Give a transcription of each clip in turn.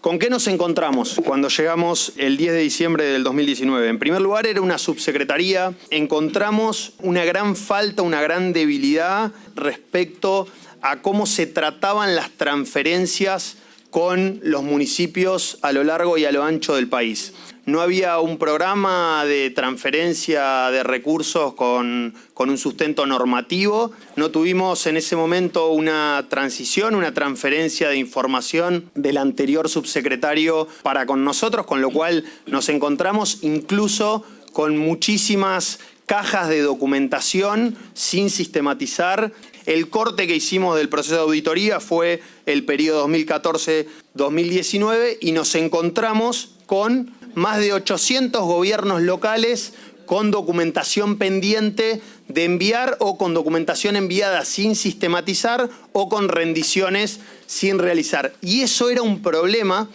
¿Con qué nos encontramos cuando llegamos el 10 de diciembre del 2019? En primer lugar, era una subsecretaría. Encontramos una gran falta, una gran debilidad respecto a cómo se trataban las transferencias con los municipios a lo largo y a lo ancho del país. No había un programa de transferencia de recursos con un sustento normativo. No tuvimos en ese momento una transición, una transferencia de información del anterior subsecretario para con nosotros, con lo cual nos encontramos incluso con muchísimas cajas de documentación sin sistematizar. El corte que hicimos del proceso de auditoría fue el periodo 2014-2019 y nos encontramos con más de 800 gobiernos locales con documentación pendiente de enviar o con documentación enviada sin sistematizar o con rendiciones sin realizar. Y eso era un problema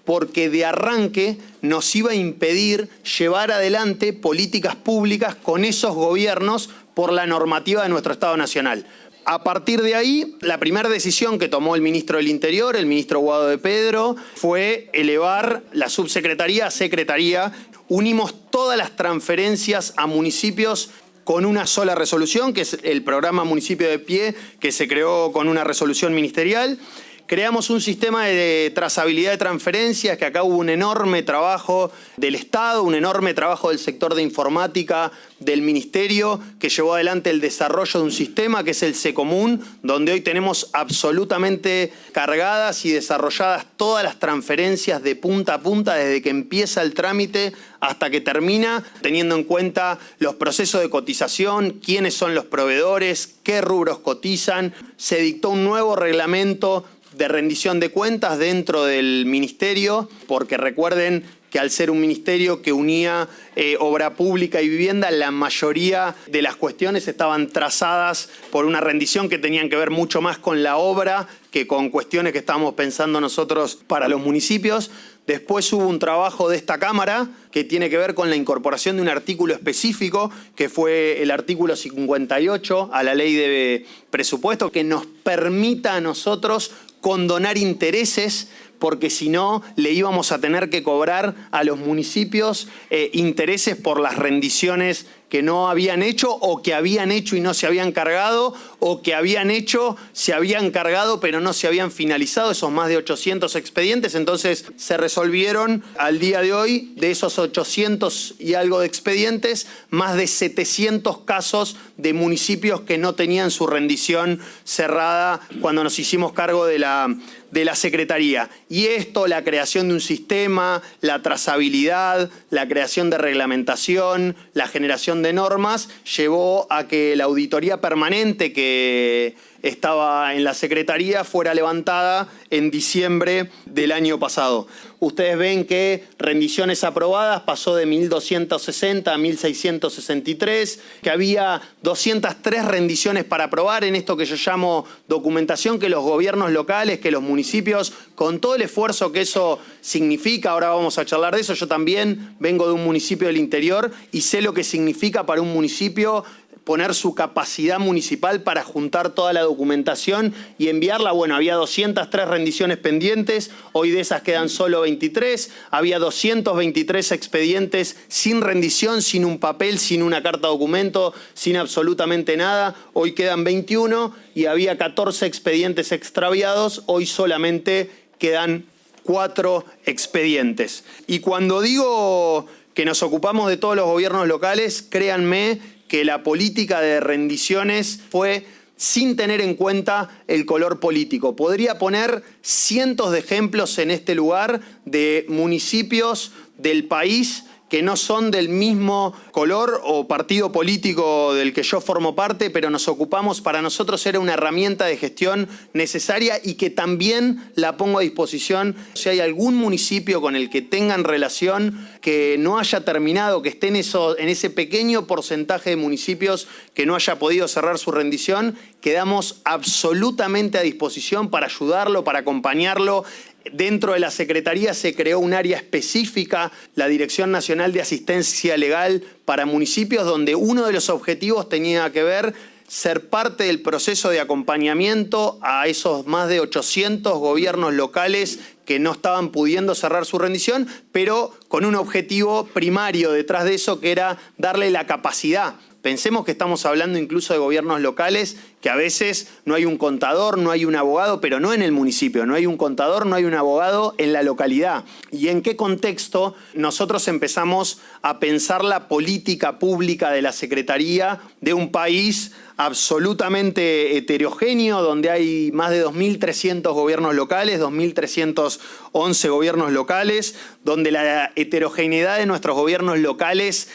porque de arranque nos iba a impedir llevar adelante políticas públicas con esos gobiernos por la normativa de nuestro Estado Nacional. A partir de ahí, la primera decisión que tomó el ministro del Interior, el ministro Guado de Pedro, fue elevar la subsecretaría a secretaría. Unimos todas las transferencias a municipios con una sola resolución, que es el programa Municipio de Pie, que se creó con una resolución ministerial. Creamos un sistema de trazabilidad de transferencias, que acá hubo un enorme trabajo del Estado, un enorme trabajo del sector de informática del Ministerio, que llevó adelante el desarrollo de un sistema que es el Secomún, donde hoy tenemos absolutamente cargadas y desarrolladas todas las transferencias de punta a punta, desde que empieza el trámite hasta que termina, teniendo en cuenta los procesos de cotización, quiénes son los proveedores, qué rubros cotizan. Se dictó un nuevo reglamento de rendición de cuentas dentro del ministerio, porque recuerden que al ser un ministerio que unía obra pública y vivienda, la mayoría de las cuestiones estaban trazadas por una rendición que tenían que ver mucho más con la obra que con cuestiones que estábamos pensando nosotros para los municipios. Después hubo un trabajo de esta Cámara que tiene que ver con la incorporación de un artículo específico, que fue el artículo 58 a la ley de presupuesto, que nos permita a nosotros condonar intereses, porque si no le íbamos a tener que cobrar a los municipios intereses por las rendiciones que no habían hecho o que habían hecho y no se habían cargado, o que habían hecho, se habían cargado pero no se habían finalizado esos más de 800 expedientes. Entonces se resolvieron al día de hoy, de esos 800 y algo de expedientes, más de 700 casos de municipios que no tenían su rendición cerrada cuando nos hicimos cargo de la Secretaría. Y esto, la creación de un sistema, la trazabilidad, la creación de reglamentación, la generación de normas, llevó a que la auditoría permanente que estaba en la Secretaría fuera levantada en diciembre del año pasado. Ustedes ven que rendiciones aprobadas pasó de 1.260 a 1.663, que había 203 rendiciones para aprobar en esto que yo llamo documentación, que los gobiernos locales, que los municipios, con todo el esfuerzo que eso significa, ahora vamos a charlar de eso. Yo también vengo de un municipio del interior y sé lo que significa para un municipio poner su capacidad municipal para juntar toda la documentación y enviarla. Bueno, había 203 rendiciones pendientes, hoy de esas quedan solo 23. Había 223 expedientes sin rendición, sin un papel, sin una carta documento, sin absolutamente nada. Hoy quedan 21 y había 14 expedientes extraviados, hoy solamente quedan 4 expedientes. Y cuando digo que nos ocupamos de todos los gobiernos locales, créanme que la política de rendiciones fue sin tener en cuenta el color político. Podría poner cientos de ejemplos en este lugar de municipios del país que no son del mismo color o partido político del que yo formo parte, pero nos ocupamos. Para nosotros era una herramienta de gestión necesaria y que también la pongo a disposición. Si hay algún municipio con el que tengan relación que no haya terminado, que esté en ese pequeño porcentaje de municipios que no haya podido cerrar su rendición, quedamos absolutamente a disposición para ayudarlo, para acompañarlo. Dentro de la Secretaría se creó un área específica, la Dirección Nacional de Asistencia Legal para Municipios, donde uno de los objetivos tenía que ver ser parte del proceso de acompañamiento a esos más de 800 gobiernos locales que no estaban pudiendo cerrar su rendición, pero con un objetivo primario detrás de eso, que era darle la capacidad. Pensemos que estamos hablando incluso de gobiernos locales, que a veces no hay un contador, no hay un abogado, pero no en el municipio, no hay un contador, no hay un abogado en la localidad. ¿Y en qué contexto nosotros empezamos a pensar la política pública de la Secretaría de un país absolutamente heterogéneo, donde hay más de 2.300 gobiernos locales, 2.311 gobiernos locales, donde la heterogeneidad de nuestros gobiernos locales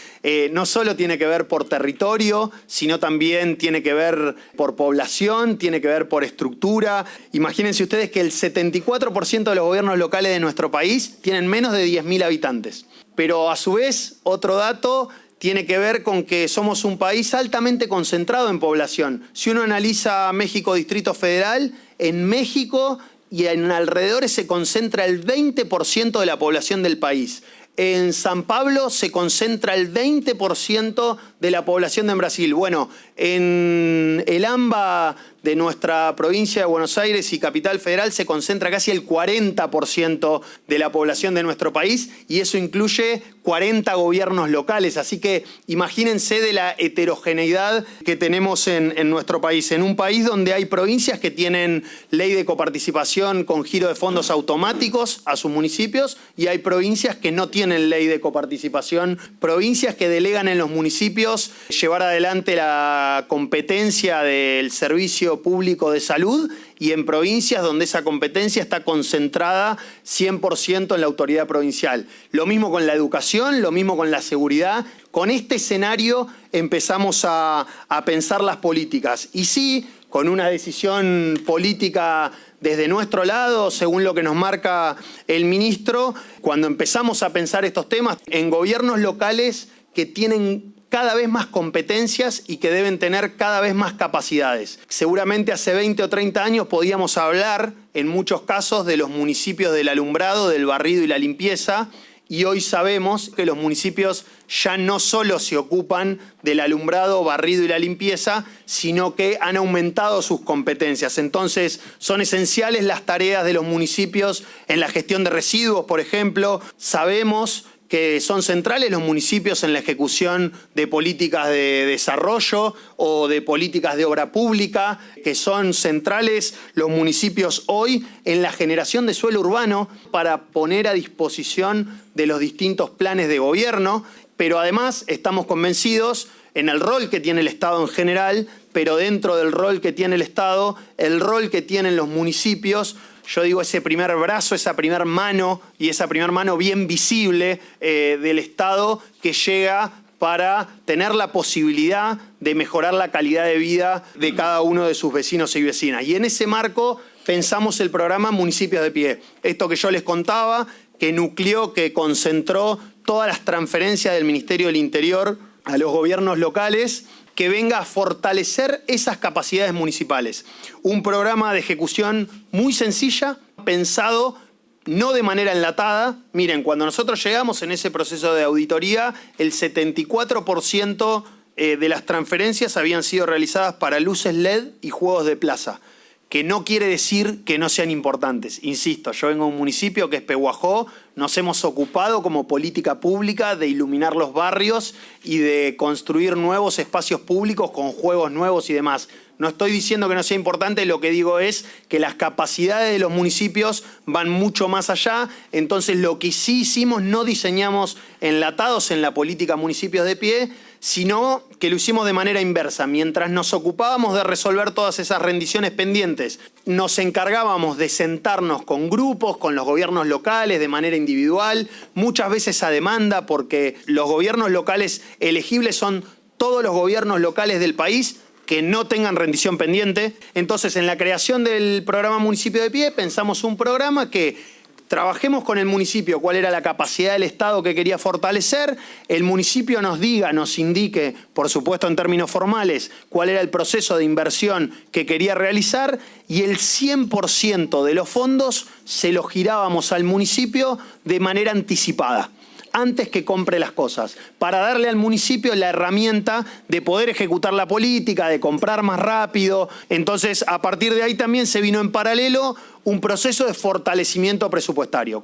no solo tiene que ver por territorio, sino también tiene que ver por población, tiene que ver por estructura? Imagínense ustedes que el 74% de los gobiernos locales de nuestro país tienen menos de 10.000 habitantes. Pero a su vez, otro dato tiene que ver con que somos un país altamente concentrado en población. Si uno analiza México Distrito Federal, en México y en alrededores se concentra el 20% de la población del país. En San Pablo se concentra el 20% de la población de Brasil. Bueno, en el AMBA de nuestra provincia de Buenos Aires y Capital Federal se concentra casi el 40% de la población de nuestro país, y eso incluye 40 gobiernos locales. Así que imagínense de la heterogeneidad que tenemos en nuestro país. En un país donde hay provincias que tienen ley de coparticipación con giro de fondos automáticos a sus municipios, y hay provincias que no tienen ley de coparticipación, provincias que delegan en los municipios llevar adelante la competencia del servicio público de salud, y en provincias donde esa competencia está concentrada 100% en la autoridad provincial. Lo mismo con la educación, lo mismo con la seguridad. Con este escenario empezamos a pensar las políticas. Y sí, con una decisión política desde nuestro lado, según lo que nos marca el ministro, cuando empezamos a pensar estos temas en gobiernos locales que tienen cada vez más competencias y que deben tener cada vez más capacidades. Seguramente hace 20 o 30 años podíamos hablar, en muchos casos, de los municipios del alumbrado, del barrido y la limpieza, y hoy sabemos que los municipios ya no solo se ocupan del alumbrado, barrido y la limpieza, sino que han aumentado sus competencias. Entonces, son esenciales las tareas de los municipios en la gestión de residuos, por ejemplo. Sabemos que son centrales los municipios en la ejecución de políticas de desarrollo o de políticas de obra pública, que son centrales los municipios hoy en la generación de suelo urbano para poner a disposición de los distintos planes de gobierno, pero además estamos convencidos en el rol que tiene el Estado en general, pero dentro del rol que tiene el Estado, el rol que tienen los municipios. Yo digo, ese primer brazo, esa primer mano, y esa primer mano bien visible del Estado que llega para tener la posibilidad de mejorar la calidad de vida de cada uno de sus vecinos y vecinas. Y en ese marco pensamos el programa Municipios de Pie. Esto que yo les contaba, que nucleó, que concentró todas las transferencias del Ministerio del Interior a los gobiernos locales, que venga a fortalecer esas capacidades municipales. Un programa de ejecución muy sencilla, pensado no de manera enlatada. Miren, cuando nosotros llegamos en ese proceso de auditoría, el 74% de las transferencias habían sido realizadas para luces LED y juegos de plaza, que no quiere decir que no sean importantes. Insisto, yo vengo de un municipio que es Pehuajó, nos hemos ocupado como política pública de iluminar los barrios y de construir nuevos espacios públicos con juegos nuevos y demás. No estoy diciendo que no sea importante, lo que digo es que las capacidades de los municipios van mucho más allá. Entonces, lo que sí hicimos, no diseñamos enlatados en la política Municipios de Pie, sino que lo hicimos de manera inversa. Mientras nos ocupábamos de resolver todas esas rendiciones pendientes, nos encargábamos de sentarnos con grupos, con los gobiernos locales de manera individual, muchas veces a demanda, porque los gobiernos locales elegibles son todos los gobiernos locales del país que no tengan rendición pendiente. Entonces, en la creación del programa Municipio de Pie, pensamos un programa que trabajemos con el municipio cuál era la capacidad del Estado que quería fortalecer, el municipio nos diga, nos indique, por supuesto en términos formales, cuál era el proceso de inversión que quería realizar, y el 100% de los fondos se los girábamos al municipio de manera anticipada. antes que compre las cosas, para darle al municipio la herramienta de poder ejecutar la política, de comprar más rápido. Entonces, a partir de ahí también se vino en paralelo un proceso de fortalecimiento presupuestario.